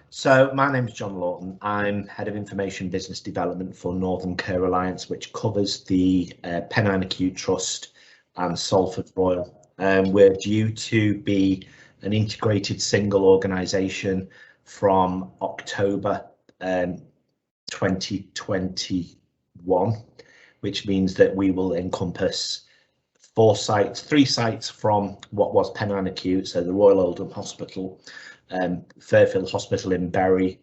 So my name is John Lawton. I'm Head of Information Business Development for Northern Care Alliance, which covers the Pennine Acute Trust and Salford Royal. We're due to be an integrated single organisation from October 2021, which means that we will encompass three sites from what was Pennine Acute, so the Royal Oldham Hospital, Fairfield Hospital in Bury,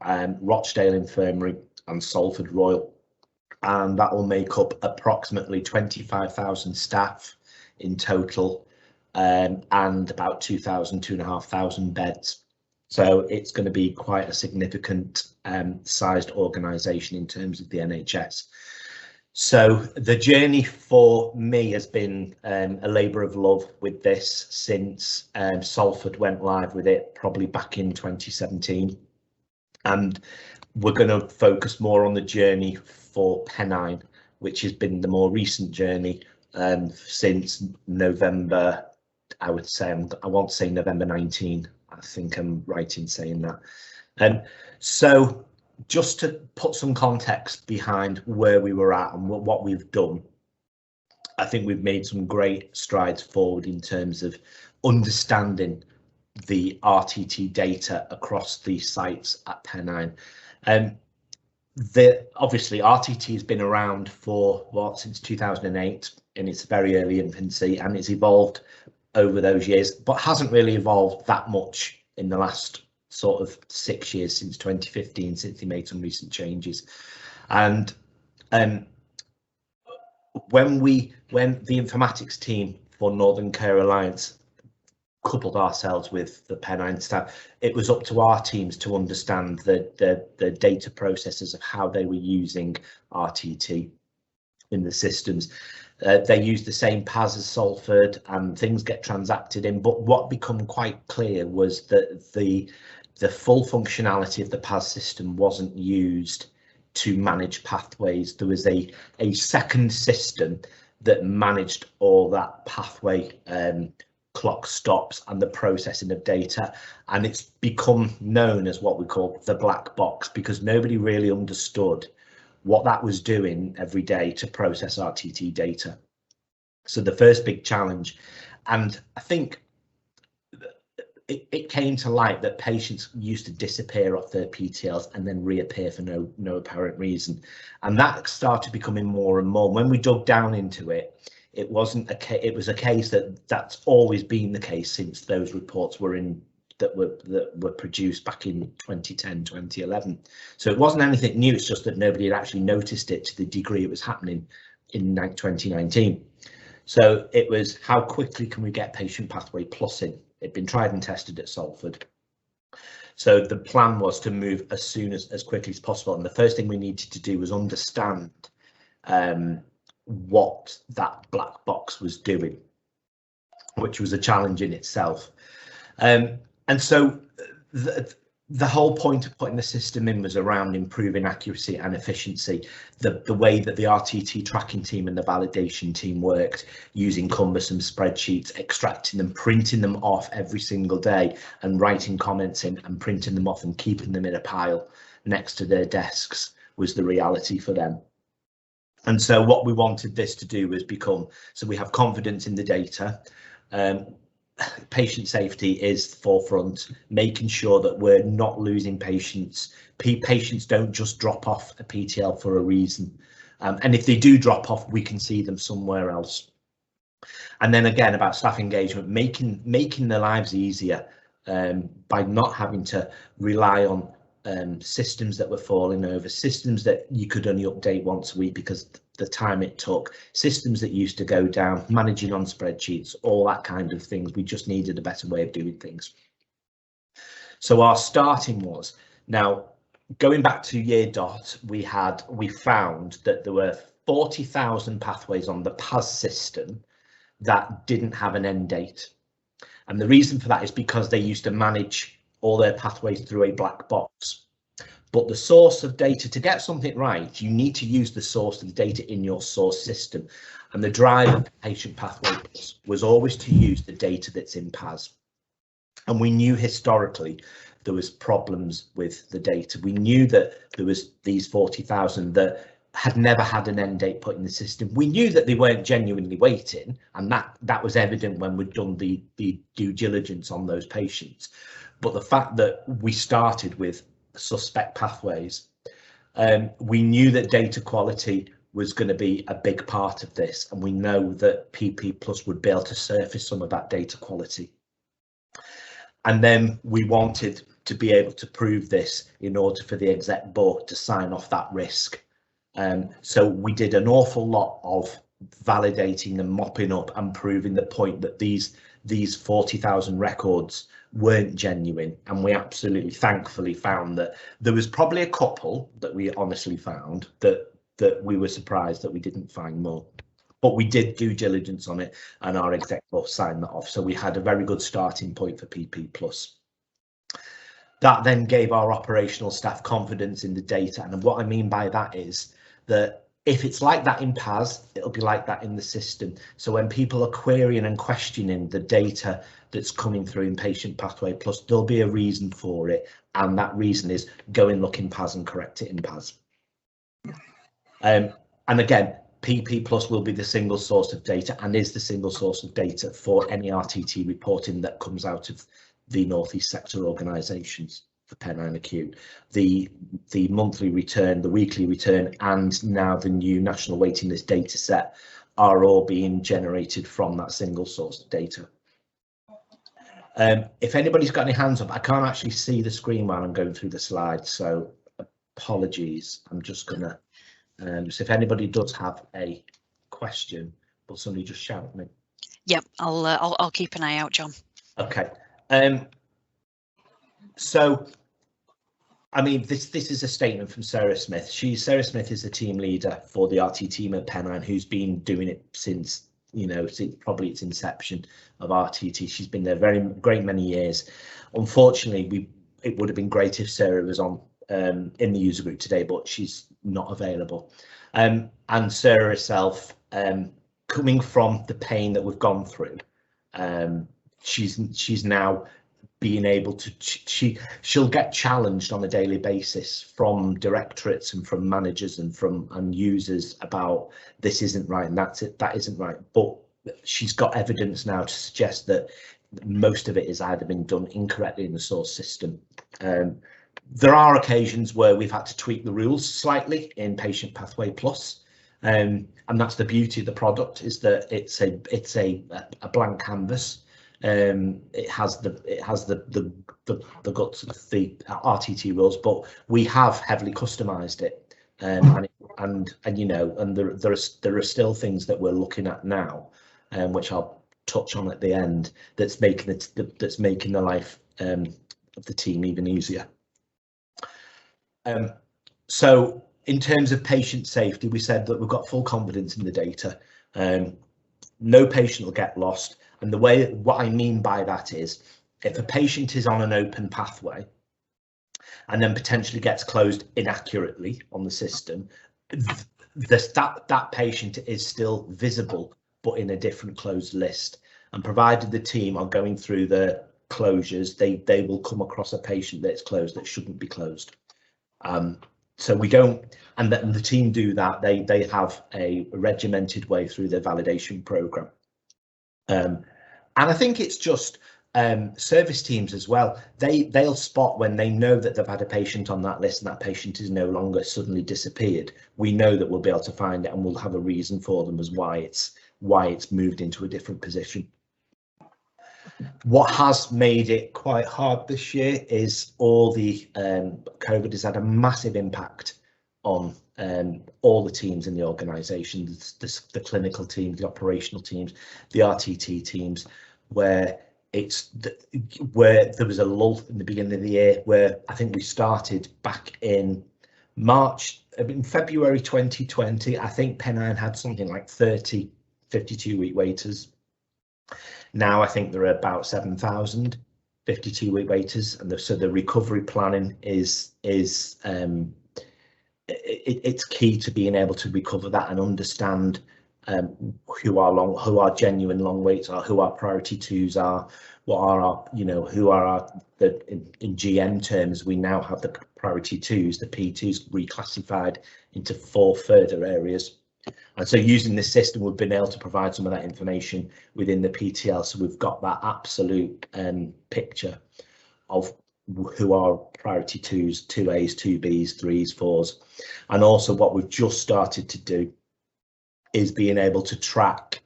Rochdale Infirmary and Salford Royal, and that will make up approximately 25,000 staff in total, and about 2,500 beds. So it's going to be quite a significant sized organisation in terms of the NHS. So the journey for me has been a labour of love with this since Salford went live with it probably back in 2017, and we're going to focus more on the journey for Pennine, which has been the more recent journey since November. I would say I want to say November 19. I think I'm right in saying that. So just to put some context behind where we were at and what we've done, I think we've made some great strides forward in terms of understanding the RTT data across the sites at Pennine. Obviously RTT has been around for since 2008 in its very early infancy, and it's evolved over those years, but hasn't really evolved that much in the last sort of 6 years, since 2015, since they made some recent changes. And when the informatics team for Northern Care Alliance coupled ourselves with the Pennine staff, it was up to our teams to understand the data processes of how they were using RTT in the systems. They use the same PAS as Salford, and things get transacted in, but what became quite clear was that the full functionality of the PAS system wasn't used to manage pathways. There was a second system that managed all that pathway clock stops and the processing of data, and it's become known as what we call the black box, because nobody really understood what that was doing every day to process RTT data. So the first big challenge, and I think it came to light that patients used to disappear off their PTLs and then reappear for no apparent reason, and that started becoming more and more. When we dug down into it, it was a case that's always been the case since those reports were produced back in 2010, 2011. So it wasn't anything new, it's just that nobody had actually noticed it to the degree it was happening in 2019. So it was, how quickly can we get patient pathway plus in? It'd been tried and tested at Salford. So the plan was to move as quickly as possible, and the first thing we needed to do was understand what that black box was doing, which was a challenge in itself. And so the whole point of putting the system in was around improving accuracy and efficiency. The way that the RTT tracking team and the validation team worked, using cumbersome spreadsheets, extracting them, printing them off every single day and writing comments in and printing them off and keeping them in a pile next to their desks, was the reality for them. And so what we wanted this to do was so we have confidence in the data. Patient safety is forefront, making sure that we're not losing patients. Patients don't just drop off a PTL for a reason, and if they do drop off, we can see them somewhere else. And then again, about staff engagement, making their lives easier by not having to rely on systems that were falling over, systems that you could only update once a week because the time it took, systems that used to go down, managing on spreadsheets, all that kind of things. We just needed a better way of doing things. So our starting was, now going back to year dot, we found that there were 40,000 pathways on the PAS system that didn't have an end date. And the reason for that is because they used to manage all their pathways through a black box. But the source of data, to get something right, you need to use the source of the data in your source system. And the drive of patient pathway was always to use the data that's in PAS. And we knew historically there was problems with the data. We knew that there was these 40,000 that had never had an end date put in the system. We knew that they weren't genuinely waiting, and that was evident when we'd done the due diligence on those patients. But the fact that we started with suspect pathways, we knew that data quality was going to be a big part of this, and we know that PP Plus would be able to surface some of that data quality. And then we wanted to be able to prove this in order for the exec board to sign off that risk. So we did an awful lot of validating and mopping up and proving the point that these 40,000 records weren't genuine, and we absolutely thankfully found that there was probably a couple that we honestly found that we were surprised that we didn't find more, but we did due diligence on it and our exec board signed that off, so we had a very good starting point for PP Plus. That then gave our operational staff confidence in the data, and what I mean by that is that if it's like that in PAS, it'll be like that in the system. So when people are querying and questioning the data that's coming through in Patient Pathway Plus, there'll be a reason for it, and that reason is go and look in PAS and correct it in PAS. And again, PP Plus will be the single source of data and is the single source of data for any RTT reporting that comes out of the North East sector organisations for Pennine Acute. The monthly return, the weekly return, and now the new national waiting list data set are all being generated from that single source of data. If anybody's got any hands up, I can't actually see the screen while I'm going through the slides, so apologies. I'm just gonna so if anybody does have a question, will somebody just shout at me? Yep, I'll keep an eye out, John. Okay. So, I mean, this is a statement from Sarah Smith. Sarah Smith is the team leader for the RT team at Pennine, who's been doing it since, you know, probably its inception of RTT. She's been there great many years. Unfortunately, it would have been great if Sarah was on in the user group today, but she's not available. And Sarah herself, coming from the pain that we've gone through, she's now being able to, she'll get challenged on a daily basis from directorates and from managers and users about this isn't right and that isn't right, but she's got evidence now to suggest that most of it has either been done incorrectly in the source system. There are occasions where we've had to tweak the rules slightly in Patient Pathway Plus, and that's the beauty of the product, is that it's a blank canvas. It has the guts of the RTT rules, but we have heavily customized it, and you know, and there are still things that we're looking at now, which I'll touch on at the end, that's making the life of the team even easier. So in terms of patient safety, we said that we've got full confidence in the data. No patient will get lost. And what I mean by that is, if a patient is on an open pathway and then potentially gets closed inaccurately on the system, that patient is still visible, but in a different closed list. And provided the team are going through the closures, they will come across a patient that's closed that shouldn't be closed. So we don't, and the team do that. They have a regimented way through their validation program. And I think it's just service teams as well. They'll spot when they know that they've had a patient on that list and that patient is no longer suddenly disappeared. We know that we'll be able to find it, and we'll have a reason for them as why it's moved into a different position. What has made it quite hard this year is all the COVID has had a massive impact on all the teams in the organisation, the clinical teams, the operational teams, the RTT teams, where there was a lull in the beginning of the year, where I think we started back in February 2020. I think Pennine had something like 30 52-week waiters. Now I think there are about 7,000 52-week waiters, and so the recovery planning is it's key to being able to recover that and understand who our genuine long waits are, who our priority twos are, what are our, who are our, in GM terms, we now have the priority twos, the P2s reclassified into 4 further areas. And so using this system, we've been able to provide some of that information within the PTL. So we've got that absolute picture of who are priority twos, 2As, 2Bs, 3s, 4s. And also what we've just started to do is being able to track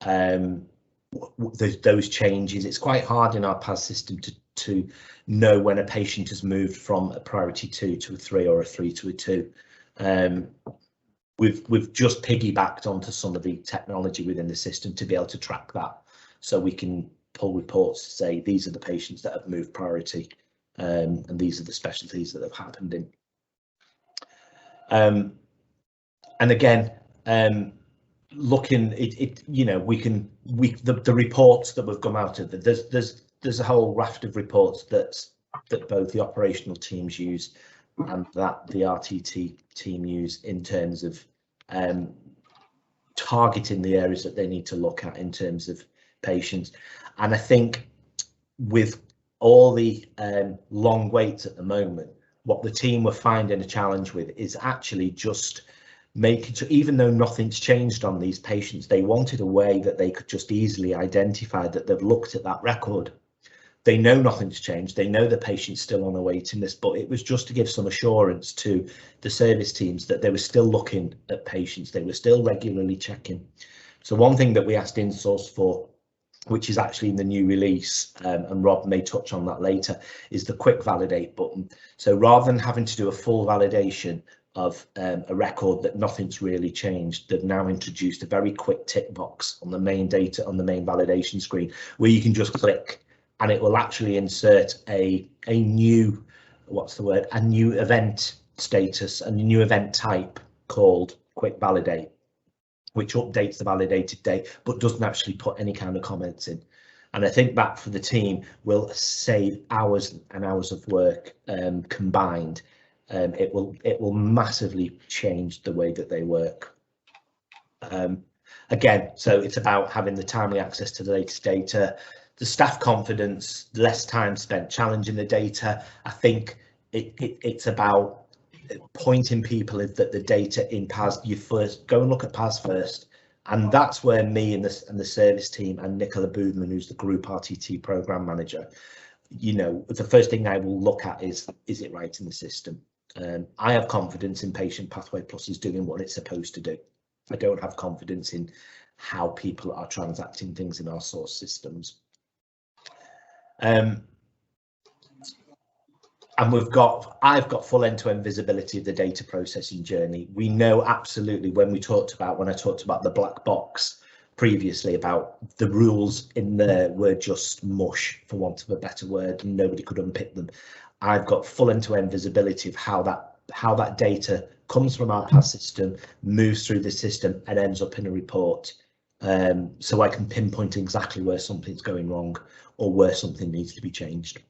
those changes. It's quite hard in our PAS system to know when a patient has moved from a priority 2 to a 3 or a 3 to a 2. We've just piggybacked onto some of the technology within the system to be able to track that, so we can pull reports to say these are the patients that have moved priority, and these are the specialties that have happened in. And again, looking the reports that we've come out of, there's a whole raft of reports that both the operational teams use and that the RTT team use in terms of targeting the areas that they need to look at in terms of patients. And I think with all the long waits at the moment, what the team were finding a challenge with is actually just making sure, even though nothing's changed on these patients, they wanted a way that they could just easily identify that they've looked at that record. They know nothing's changed, they know the patient's still on a waiting list, but it was just to give some assurance to the service teams that they were still looking at patients, they were still regularly checking. So one thing that we asked InSource for, which is actually in the new release, and Rob may touch on that later, is the quick validate button. So rather than having to do a full validation of a record that nothing's really changed, they've now introduced a very quick tick box on the main validation screen where you can just click and it will actually insert a new, a new event status and a new event type called quick validate, which updates the validated date but doesn't actually put any kind of comments in. And I think that for the team will save hours and hours of work combined. It will massively change the way that they work. Again, so it's about having the timely access to the latest data, the staff confidence, less time spent challenging the data. I think it's about pointing people that the data in PAS, you first go and look at PAS first, and that's where me and the service team and Nicola Boothman, who's the group RTT program manager, the first thing I will look at is it right in the system. I have confidence in Patient Pathway Plus is doing what it's supposed to do. I don't have confidence in how people are transacting things in our source systems. And I've got full end-to-end visibility of the data processing journey. We know absolutely when I talked about the black box previously, about the rules in there were just mush, for want of a better word, and nobody could unpick them. I've got full end-to-end visibility of how that data comes from our PAS system, moves through the system and ends up in a report. So I can pinpoint exactly where something's going wrong or where something needs to be changed.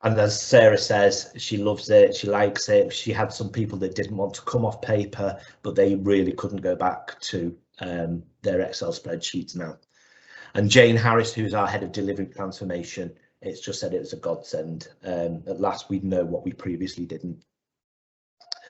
And as Sarah says, she loves it, she likes it. She had some people that didn't want to come off paper, but they really couldn't go back to their Excel spreadsheets now. And Jane Harris, who's our head of delivery transformation, it's just said it was a godsend. At last we know what we previously didn't.